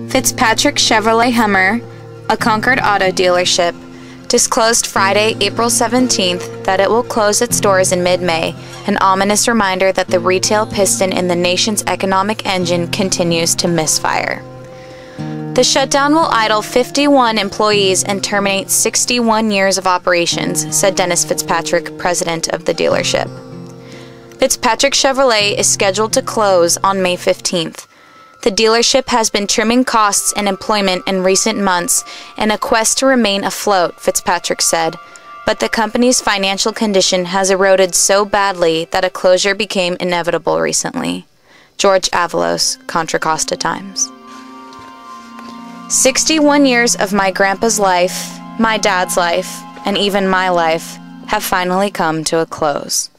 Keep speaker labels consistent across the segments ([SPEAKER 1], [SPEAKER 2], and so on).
[SPEAKER 1] FitzPatrick Chevrolet Hummer, a Concord auto dealership, disclosed Friday, April 17th that it will close its doors in mid-May, an ominous reminder that the retail piston in the nation's economic engine continues to misfire. The shutdown will idle 51 employees and terminate 61 years of operations, said Dennis FitzPatrick, president of the dealership. FitzPatrick Chevrolet is scheduled to close on May 15th. The dealership has been trimming costs and employment in recent months in a quest to remain afloat, FitzPatrick said, but the company's financial condition has eroded so badly that a closure became inevitable recently. George Avalos, Contra Costa Times. 61 years of my grandpa's life, my dad's life, and even my life have finally come to a close.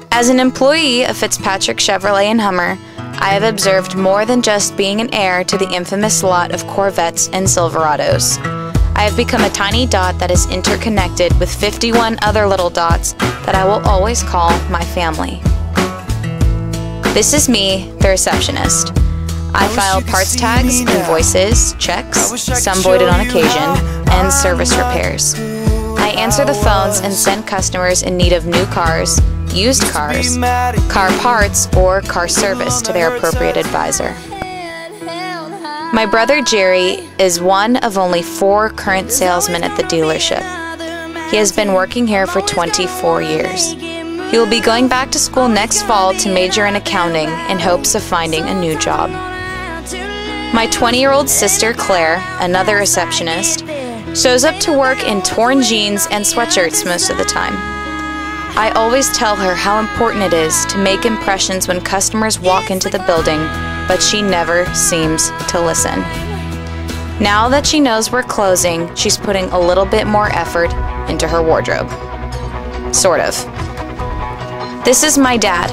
[SPEAKER 1] As an employee of FitzPatrick Chevrolet and Hummer, I have observed more than just being an heir to the infamous lot of Corvettes and Silverados. I have become a tiny dot that is interconnected with 51 other little dots that I will always call my family. This is me, the receptionist. I file parts tags, invoices, checks, some voided on occasion, and service repairs. I answer the phones and send customers in need of new cars, used cars, car parts, or car service to their appropriate advisor. My brother Jerry is one of only 4 current salesmen at the dealership. He has been working here for 24 years. He will be going back to school next fall to major in accounting in hopes of finding a new job. My 20-year-old sister Claire, another receptionist, shows up to work in torn jeans and sweatshirts most of the time. I always tell her how important it is to make impressions when customers walk into the building, but she never seems to listen. Now that she knows we're closing, she's putting a little bit more effort into her wardrobe. Sort of. This is my dad,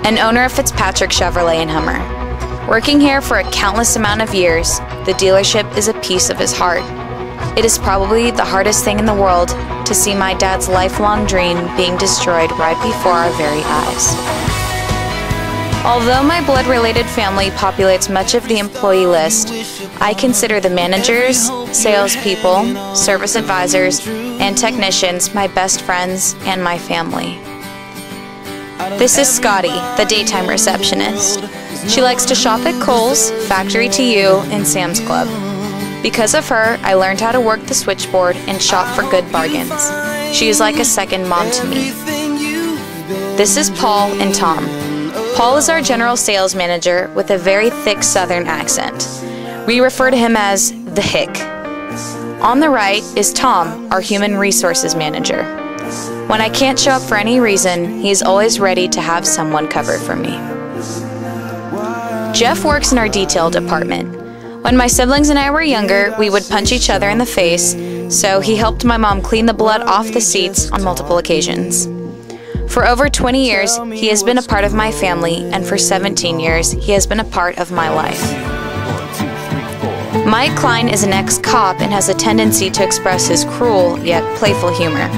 [SPEAKER 1] an owner of FitzPatrick Chevrolet and Hummer. Working here for a countless amount of years, the dealership is a piece of his heart. It is probably the hardest thing in the world to see my dad's lifelong dream being destroyed right before our very eyes. Although my blood-related family populates much of the employee list, I consider the managers, salespeople, service advisors, and technicians my best friends and my family. This is Scotty, the daytime receptionist. She likes to shop at Kohl's, Factory to You, and Sam's Club. Because of her, I learned how to work the switchboard and shop for good bargains. She is like a second mom to me. This is Paul and Tom. Paul is our general sales manager with a very thick southern accent. We refer to him as the Hick. On the right is Tom, our human resources manager. When I can't show up for any reason, he is always ready to have someone cover for me. Jeff works in our detail department. When my siblings and I were younger, we would punch each other in the face, so he helped my mom clean the blood off the seats on multiple occasions. For over 20 years, he has been a part of my family, and for 17 years, he has been a part of my life. Mike Klein is an ex-cop and has a tendency to express his cruel yet playful humor.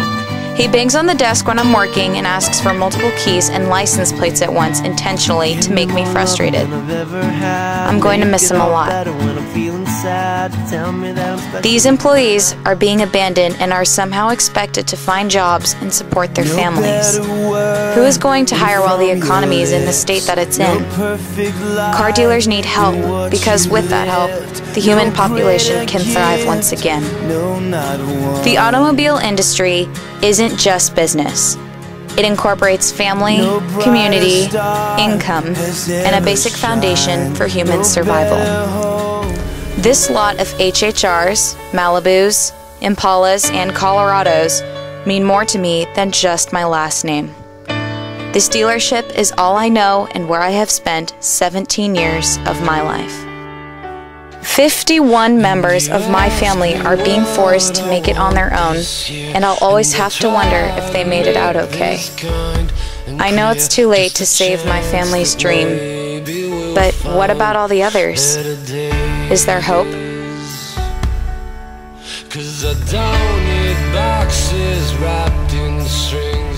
[SPEAKER 1] He bangs on the desk when I'm working and asks for multiple keys and license plates at once intentionally to make me frustrated. I'm going to miss him a lot. These employees are being abandoned and are somehow expected to find jobs and support their families. Who is going to hire while the economy is in the state that it's in? Car dealers need help because with that help, the human population can thrive once again. The automobile industry isn't just business. It incorporates family, community, income, and a basic foundation for human survival. This lot of HHRs, Malibus, Impalas, and Colorados mean more to me than just my last name. This dealership is all I know and where I have spent 17 years of my life. 51 members of my family are being forced to make it on their own, and I'll always have to wonder if they made it out okay. I know it's too late to save my family's dream, but what about all the others? Is there hope?
[SPEAKER 2] 'Cause I don't need boxes wrapped in string.